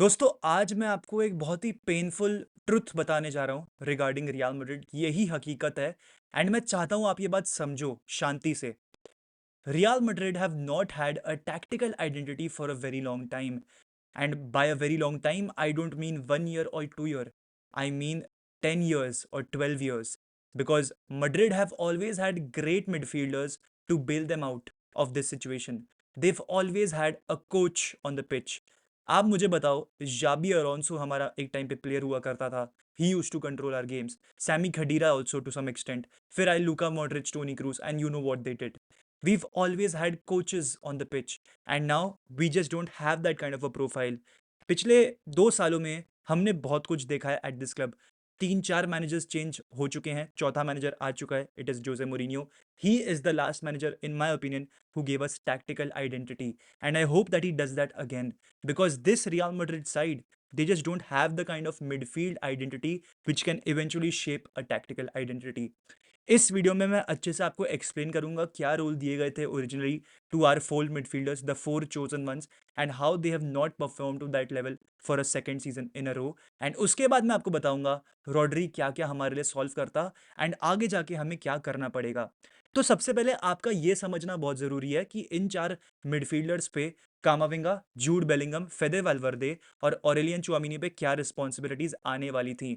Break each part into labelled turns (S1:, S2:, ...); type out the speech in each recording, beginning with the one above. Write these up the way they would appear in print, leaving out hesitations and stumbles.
S1: दोस्तों आज मैं आपको एक बहुत ही पेनफुल ट्रुथ बताने जा रहा हूँ रिगार्डिंग रियल मैड्रिड। यही हकीकत है एंड मैं चाहता हूँ आप ये बात समझो शांति से। Real Madrid have not had a tactical identity for a very long time, and by a very long time I don't mean 1 year or 2 year, I mean 10 years or 12 years, because Madrid have always had great midfielders to bail them out of this situation. They've always had a coach on the pitch. आप मुझे बताओ, जाबी Alonso हमारा एक time पे player हुआ करता था। He used to control our games. Sami Khedira also to some extent. फिर आई Luka Modric, Toni Kroos, and you know what they did. We've always had coaches on the pitch, and now we just don't have that kind of a profile. पिछले 2 सालों में हमने बहुत कुछ देखा है at this club. 3-4 managers change हो चुके हैं, चौथा मैनेजर आ चुका है, it is Jose Mourinho. He is the last manager in my opinion who gave us tactical identity, and I hope that he does that again, because this Real Madrid side, they just don't have the kind of midfield identity which can eventually shape a tactical identity. इस video में मैं अच्छे से आपको explain करूंगा क्या role दिए गए थे originally two or four midfielders, the four chosen ones, and how they have not perform to that level for a second season in a row. And उसके बाद मैं आपको बताऊंगा रॉड्री क्या क्या हमारे लिए सॉल्व करता एंड आगे जाके हमें क्या करना पड़ेगा। तो सबसे पहले आपका ये समझना बहुत जरूरी है कि इन चार मिडफील्डर्स पे कामाविंगा, जूड बेलिंगम, फेदे वाल्वर्दे और ऑरेलियन चुआमिनी पे क्या रिस्पॉन्सिबिलिटीज आने वाली थी।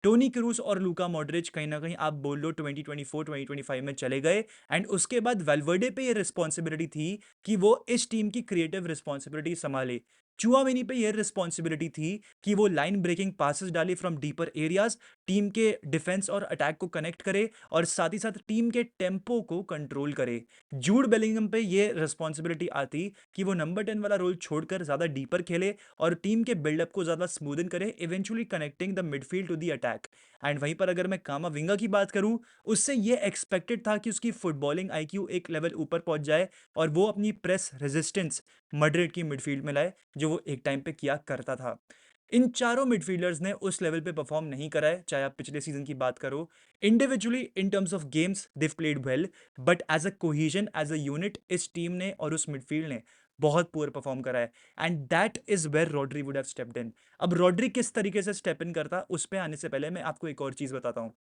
S1: टोनी क्रूज और लूका मॉड्रिच कहीं ना कहीं आप बोल लो 2024 2025 में चले गए, एंड उसके बाद वेल्वर्डे पे ये रिस्पॉन्सिबिलिटी थी कि वो इस टीम की क्रिएटिव रिस्पॉन्सिबिलिटी संभाले। चुआमेनी पे ये रिस्पॉन्सिबिलिटी थी कि वो लाइन ब्रेकिंग पासेस डाले फ्रॉम डीपर एरियाज, टीम के डिफेंस और अटैक को कनेक्ट करे और साथ ही साथ टीम के टेम्पो को कंट्रोल करे। जूड बेलिंगम पे ये रिस्पॉन्सिबिलिटी आती कि वो नंबर 10 वाला रोल छोड़कर ज्यादा डीपर खेले और टीम के बिल्डअप को ज्यादा स्मूदन करे, eventually connecting the midfield to the attack. And वहीं पर अगर मैं कामाविंगा की बात करूं, उससे ये एक्सपेक्टेड था कि उसकी फुटबॉलिंग आईक्यू एक लेवल ऊपर पहुंच जाए और वो अपनी प्रेस रेजिस्टेंस मैड्रिड की मिडफील्ड में लाए, जो वो एक टाइम पे किया करता था। इन चारों मिडफील्डर्स ने उस लेवल पे परफॉर्म नहीं करा है, चाहे आप पिछले सीजन की बात करो। Individually in terms of games they played well, but as a cohesion, as a unit, इस टीम ने और उस मिडफील्ड ने बहुत पुअर परफॉर्म करा है। And that is where Rodri would have stepped in. अब रॉड्री किस तरीके से स्टेप इन करता, उस पे आने से पहले मैं आपको एक और चीज बताता हूँ।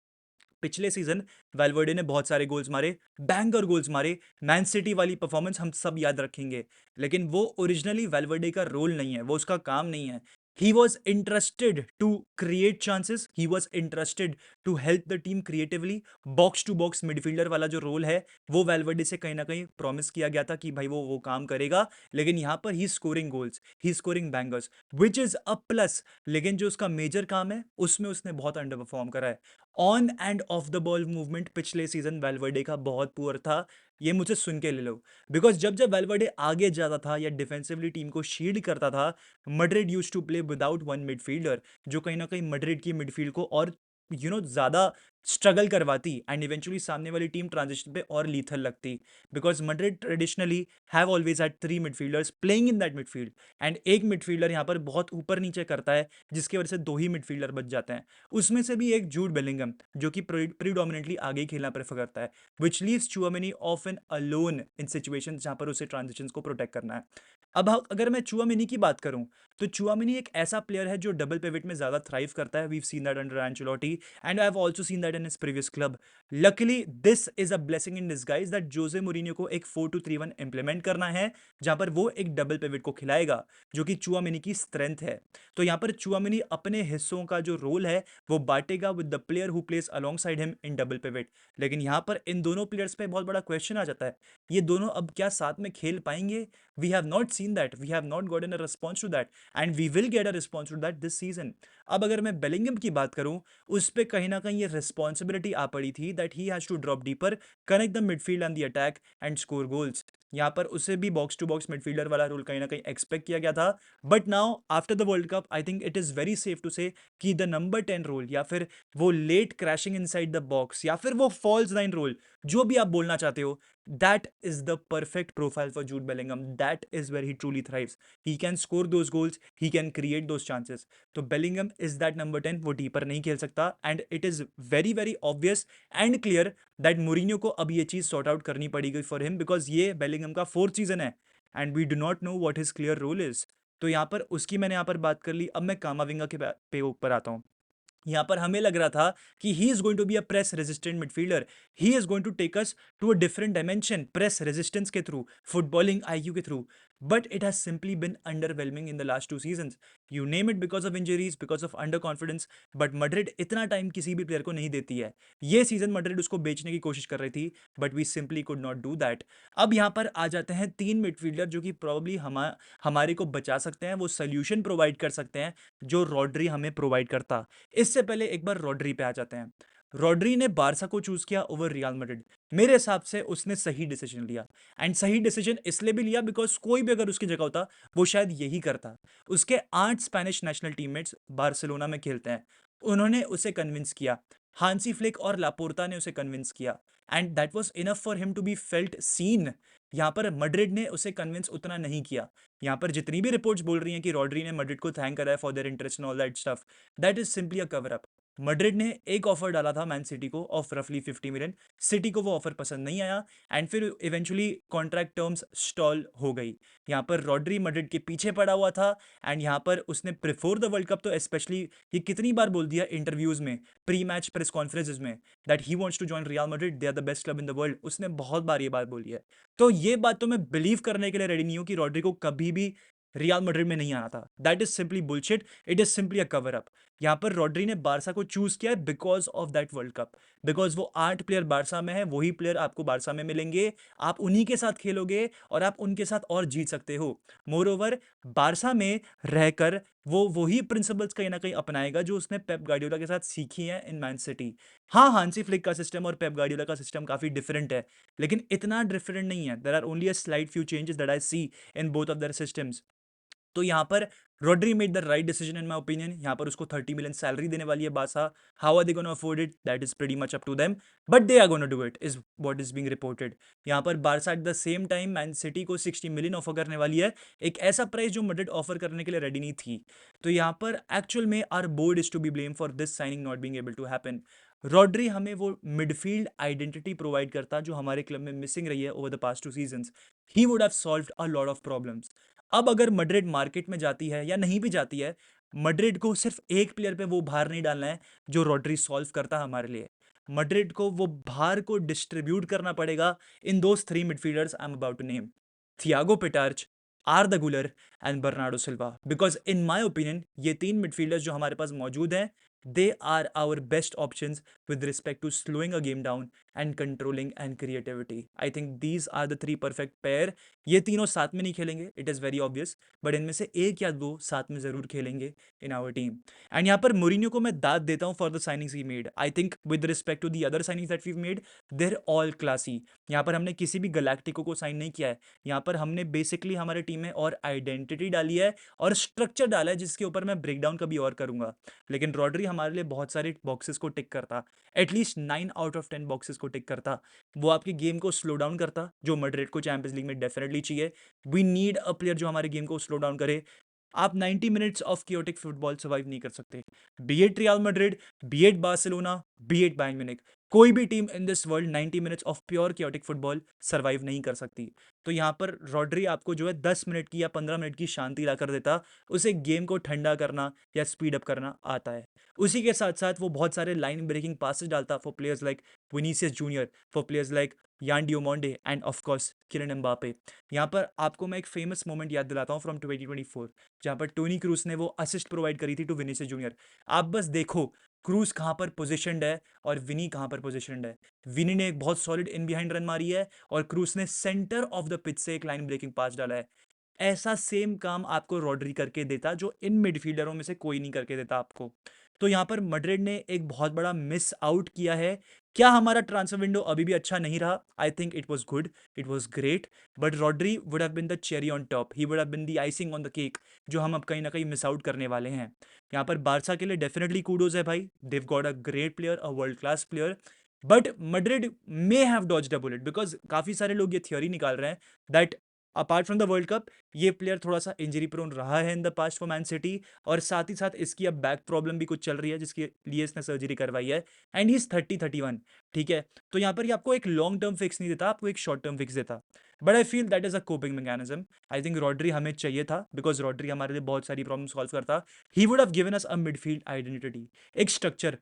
S1: पिछले सीजन वेल्वर्डे ने बहुत सारे गोल्स मारे, बैंगर गोल्स मारे। मैन सिटी वाली परफॉर्मेंस हम सब याद रखेंगे, लेकिन वो ओरिजिनली वेल्वर्डे का रोल नहीं है, वो उसका काम नहीं है। He was interested to create chances, he was interested to help the team creatively. Box to box midfielder वाला जो रोल है वो वेल्वर्डे से कहीं ना कहीं प्रॉमिस किया गया था कि भाई वो काम करेगा, लेकिन यहाँ पर he scoring goals, he scoring bangers, which is a plus. लेकिन जो उसका मेजर काम है उसमें उसने बहुत अंडर परफॉर्म करा है। On end of the ball movement पिछले सीजन वेल्वर्डे का बहुत पुअर था, ये मुझे सुन के ले लो। बिकॉज जब जब वेल्वर्डे आगे जाता था या डिफेंसिवली टीम को शील्ड करता था, Madrid use to play without one midfielder, जो कहीं ना कहीं मड्रिड की मिडफील्ड को और ज्यादा स्ट्रगल करवाती एंड इवेंचुअली सामने वाली टीम ट्रांजिशन पे और लीथल लगती। Because Madrid traditionally have always had 3 midfielders playing in that midfield, and एक मिडफील्डर यहाँ पर बहुत ऊपर नीचे करता है, जिसकी वजह से दो ही मिडफील्डर बच जाते हैं। उसमें से भी एक जूड बेलिंगम, जो कि प्रीडोमिनेटली आगे ही खेलना प्रेफर करता है, विच leaves Tchouameni often alone in situation जहां पर उसे ट्रांजिशन को प्रोटेक्ट करना है। अब अगर मैं चुआमेनी की बात करूं, तो चुआमेनी एक ऐसा प्लेयर है जो डबल पिवट में ज्यादा थ्राइव करता है। We've seen that under Ancelotti, and I have also seen that in his previous club. Luckily this is a blessing in disguise that Jose Mourinho को एक 4-2-3-1 इंप्लीमेंट करना है, जहां पर वो एक डबल पिवट को खिलाएगा, जो कि चुआमेनी की स्ट्रेंथ है। तो यहाँ पर चुआमेनी अपने हिस्सों का जो रोल है वो बांटेगा with the player who plays alongside him in double pivot. लेकिन यहाँ पर इन दोनों प्लेयर्स पे बहुत बड़ा क्वेश्चन आ जाता है, ये दोनों अब क्या साथ में खेल पाएंगे? We have not seen that, we have not gotten a response to that, and we will get a response to that this season. अब अगर मैं बेलिंगम की बात करूं, उस पे कहीं ना कहीं ये रिस्पॉन्सिबिलिटी आ पड़ी थी that he has to drop deeper, connect the midfield and the attack and score goals. यहाँ पर उसे भी बॉक्स टू बॉक्स मिडफील्डर वाला रोल कहीं ना कहीं एक्सपेक्ट किया गया था। But now after the World Cup I think it is very safe to say कि द नंबर 10 रोल, या फिर वो late crashing inside the box, या फिर वो फॉल्स नाइन रोल, जो भी आप बोलना चाहते हो, that is the perfect profile for Jude Bellingham. That is where he truly thrives. He can score those goals, he can create those chances. तो Bellingham is that number 10, वो deeper नहीं खेल सकता, and it is very very obvious and clear that Mourinho को अब ये चीज sort out करनी पड़ेगी for him, because ये Bellingham का 4th सीजन है and we do not know what his clear role is. तो यहाँ पर उसकी मैंने यहाँ पर बात कर ली। अब मैं कामाविंगा के पे ऊपर आता हूँ। यहाँ पर हमें लग रहा था कि he is going to be a press resistant midfielder, he is going to take us to a different dimension press resistance के थ्रू, फुटबॉलिंग आईक्यू के थ्रू, but it has simply been underwhelming in the last 2 seasons. You name it, because of injuries, because of under confidence, but Madrid इतना time किसी भी player को नहीं देती है। ये सीजन मड्रिड उसको बेचने की कोशिश कर रही थी, but we simply could not do that. अब यहाँ पर आ जाते हैं 3 मिडफील्डर जो कि प्रॉब्ली हमारे को बचा सकते हैं, वो सोल्यूशन प्रोवाइड कर सकते हैं जो रॉड्री हमें प्रोवाइड करता। इससे पहले एक बार रॉड्री पे आ जाते हैं। रॉड्री ने बारसा को चूज किया ओवर रियल मैड्रिड। मेरे हिसाब से उसने सही डिसीजन लिया, एंड सही डिसीजन इसलिए भी लिया बिकॉज कोई भी अगर उसकी जगह होता वो शायद यही करता। उसके 8 स्पेनिश नेशनल टीममेट्स बार्सिलोना में खेलते हैं, उन्होंने उसे कन्विंस किया। हांसी फ्लिक और लापोर्ता ने उसे कन्विंस किया, and that was enough for him to be felt seen. यहाँ पर मड्रिड ने उसे कन्विंस उतना नहीं किया। यहाँ पर जितनी भी रिपोर्ट्स बोल रही हैं कि रॉड्री ने मड्रिड को थैंक करा है for their interest and all that stuff, that is simply a cover up. Madrid ने एक ऑफर डाला था मैन सिटी को ऑफ रफली 50 मिलियन। सिटी को वो ऑफर पसंद नहीं आया, एंड फिर इवेंचुअली कॉन्ट्रैक्ट टर्म्स स्टॉल हो गई। यहाँ पर रॉड्री मड्रिड के पीछे पड़ा हुआ था, एंड यहाँ पर उसने बिफोर द वर्ल्ड कप तो स्पेशली ये कितनी बार बोल दिया इंटरव्यूज में, प्री मैच प्रेस कॉन्फ्रेंसेज में, that he wants to join Real Madrid, they are the best club in the world. उसने बहुत बार ये बात बोली है। तो ये बात तो मैं बिलीव करने के लिए रेडी नहीं हूं कि रॉड्री को कभी भी रियल मैड्रिड में नहीं आना था। That is simply bullshit, it is simply a cover up. यहाँ पर रॉड्री ने बारसा को चूज किया है because of that world cup, because वो 8 प्लेयर बारसा में है, वही प्लेयर आपको बारसा में मिलेंगे, आप उन्हीं के साथ खेलोगे और आप उनके साथ और जीत सकते हो। मोर ओवर, बारसा में रहकर वो वही प्रिंसिपल्स कहीं ना कहीं अपनाएगा जो उसने पेप गार्डियोला के साथ सीखी है इन मैन सिटी। हाँ, हांसी फ्लिक का सिस्टम और पेप गार्डियोला का सिस्टम काफी डिफरेंट है, लेकिन इतना डिफरेंट नहीं है। There are only a slight few changes that I see in both of their systems. तो यहाँ पर Rodri made the right decision in my opinion. यहाँ पर उसको 30 मिलियन सैलरी देने वाली है Barca. How are they gonna afford it, that is pretty much up to them, but they are gonna do it, is what is being reported. यहाँ पर Barça at the same time man city को 60 million offer करने वाली है, एक ऐसा price जो Madrid offer करने के लिए रेडी नहीं थी। तो यहाँ पर एक्चुअल में our board is to be blame for this signing not being able to happen. Rodri हमें वो मिडफील्ड आइडेंटिटी प्रोवाइड करता जो हमारे क्लब में मिसिंग रही है over the past 2 seasons. He would have solved a lot of problems. अब अगर मड्रिड मार्केट में जाती है या नहीं भी जाती है, मड्रिड को सिर्फ एक प्लेयर पे वो भार नहीं डालना है जो रॉड्री सॉल्व करता है हमारे लिए। मड्रिड को वो भार को डिस्ट्रीब्यूट करना पड़ेगा in those 3 midfielders I am about to name, Thiago Pitarch, Arda Guler and Bernardo Silva. Because in my opinion ये 3 मिडफील्डर्स जो हमारे पास मौजूद हैं, they are our best options with respect to slowing a game down and controlling and creativity. I think these are the 3 perfect pair. ये तीनों साथ में नहीं खेलेंगे, it is very obvious, but इनमें से एक या दो साथ में जरूर खेलेंगे इन आवर टीम। एंड यहाँ पर मोरिनियो को मैं दाद देता हूँ for the signings he made. I think with respect to the other signings that we made, they're all classy. यहाँ पर हमने किसी भी गैलेक्टिको को साइन नहीं किया है, यहाँ पर हमने बेसिकली हमारे टीम में और आइडेंटिटी डाली है और स्ट्रक्चर डाला है जिसके ऊपर मैं ब्रेक डाउन कभी और करूंगा। लेकिन रॉड्री हमारे लिए बहुत सारे बॉक्सेस को टिक करता, एटलीस्ट 9 आउट ऑफ 10 बॉक्सेस को टिक करता। वो आपकी गेम को स्लो डाउन करता जो मड्रिड को चैंपियंस लीग में डेफिनेटली चाहिए। वी नीड अ प्लेयर जो हमारे गेम को स्लो डाउन करे। आप 90 minutes of chaotic football survive नहीं कर सकते, be at Real Madrid, be at Barcelona, be at Bayern Munich. कोई भी team in this world 90 minutes of pure chaotic football survive नहीं कर सकती। तो यहाँ पर रॉड्री आपको जो है 10 मिनट की या 15 मिनट की शांति ला कर देता, उसे गेम को ठंडा करना या स्पीड अप करना आता है। उसी के साथ साथ वो बहुत सारे लाइन ब्रेकिंग पासेस डालता for players like Vinicius Junior, for players like Yan Diomande and of course Kylian Mbappe. यहाँ पर आपको मैं एक फेमस मोमेंट याद दिलाता हूँ फ्रॉम 2024, जहाँ पर टोनी क्रूस ने वो असिस्ट प्रोवाइड करी थी टू विनीसियस जूनियर। आप बस देखो क्रूस कहाँ पर पोजिशनड है और विनी कहाँ पर पोजिशनड है। विनी ने एक बहुत सॉलिड इन बिहाइंड रन मारी है और क्रूस ने सेंटर ऑफ द पिच से एक लाइन ब्रेकिंग पास डाला है। ऐसा सेम काम आपको रॉड्री करके देता जो इन मिडफील्डरों में से कोई नहीं करके देता आपको। तो यहाँ पर मड्रिड ने एक बहुत बड़ा मिस आउट किया है। क्या हमारा ट्रांसफर विंडो अभी भी अच्छा नहीं रहा? आई think it was good, it was great, but Rodri would have been the cherry on top, he would have been the icing on the cake जो हम अब कहीं ना कहीं मिस आउट करने वाले हैं। यहाँ पर बारसा के लिए डेफिनेटली कूडोज है भाई, they've got a great player, a world class player, but Madrid may have dodged a bullet because काफी सारे लोग ये थियोरी निकाल रहे हैं that apart from the World Cup ये प्लेयर थोड़ा सा इंजरी प्रोन रहा है in the past for Man City, और साथ ही साथ इसकी अब बैक प्रॉब्लम भी कुछ चल रही है जिसके लिए इसने सर्जरी करवाई है, एंड ही इज 30-31। ठीक है, तो यहाँ पर ये आपको एक लॉन्ग टर्म फिक्स नहीं देता, आपको एक शॉर्ट टर्म फिक्स देता। But I feel that is a coping mechanism. I think Rodri हमें चाहिए था, बिकॉज रॉड्री हमारे लिए बहुत सारी प्रॉब्लम सॉल्व करता। He would have given us a midfield identity, एक स्ट्रक्चर,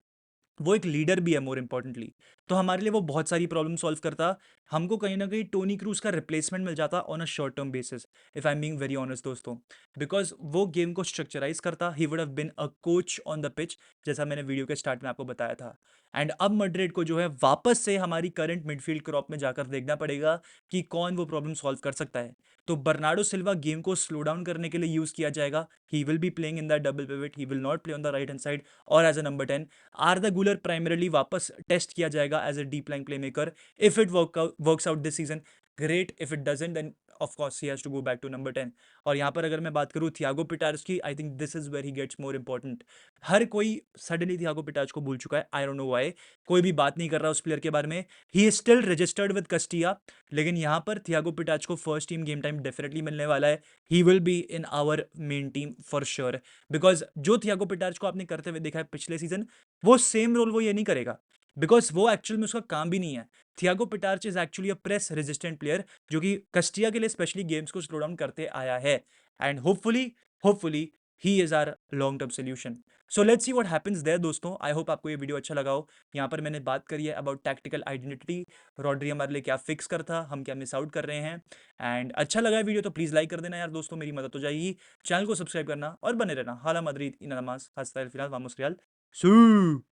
S1: वो एक लीडर भी है मोर इंपॉर्टेंटली। तो हमारे लिए वो बहुत सारी प्रॉब्लम सॉल्व करता। हमको कहीं ना कहीं टोनी क्रूज का रिप्लेसमेंट मिल जाता on a short term basis, if I am being very honest दोस्तों। बिकॉज वो गेम को स्ट्रक्चराइज करता, he would have been a coach on the pitch, जैसा मैंने वीडियो के स्टार्ट में आपको बताया था। एंड अब मैड्रिड को जो है वापस से हमारी करंट मिडफील्ड क्रॉप में जाकर देखना पड़ेगा कि कौन वो प्रॉब्लम सॉल्व कर सकता है। तो बर्नार्डो सिल्वा गेम को स्लो डाउन करने के लिए यूज किया जाएगा। He will be playing in that double pivot, he will not play on the right hand side और as a number 10। Arda Guler primarily वापस टेस्ट किया जाएगा as a deep line playmaker. If it works out this season, great. If it doesn't, then of course he has to go back to number 10। और यहाँ पर अगर मैं बात करूँ थियागो पिटार्स की, I think this is where he gets more important. हर कोई सडनली थियागो पिटार्स को भूल चुका है, आई डोंट नो व्हाई। कोई भी बात नहीं कर रहा उस प्लेयर के बारे में। He is still registered with Castilla, लेकिन यहाँ पर थियागो पिटाच को first team game time definitely मिलने वाला है। He will be in our main team for sure, because जो थियागो पिटाच को आपने करते हुए देखा है पिछले सीजन, वो सेम रोल वो ये नहीं करेगा, बिकॉज वो एक्चुअल में उसका काम भी नहीं है। Thiago Pitarch is actually a press resistant player, जो कि कस्टिया के लिए स्पेशली गेम्स को स्लो डाउन करते आया है। And hopefully he is our long term solution. So let's see what happens there दोस्तों। आई होप आपको ये वीडियो अच्छा लगा हो। यहाँ पर मैंने बात करी है अबाउट टैक्टिकल आइडेंटिटी, रॉड्री हमारे लिए क्या फिक्स करता, हम क्या मिस आउट कर रहे हैं। एंड अच्छा लगा है वीडियो तो प्लीज़ लाइक कर देना यार दोस्तों, मेरी मदद हो जाएगी। चैनल को सब्सक्राइब करना और बने रहना। हाला मदरीद इन नमाज हस्ता फिलहाल वामोस रियाल। सू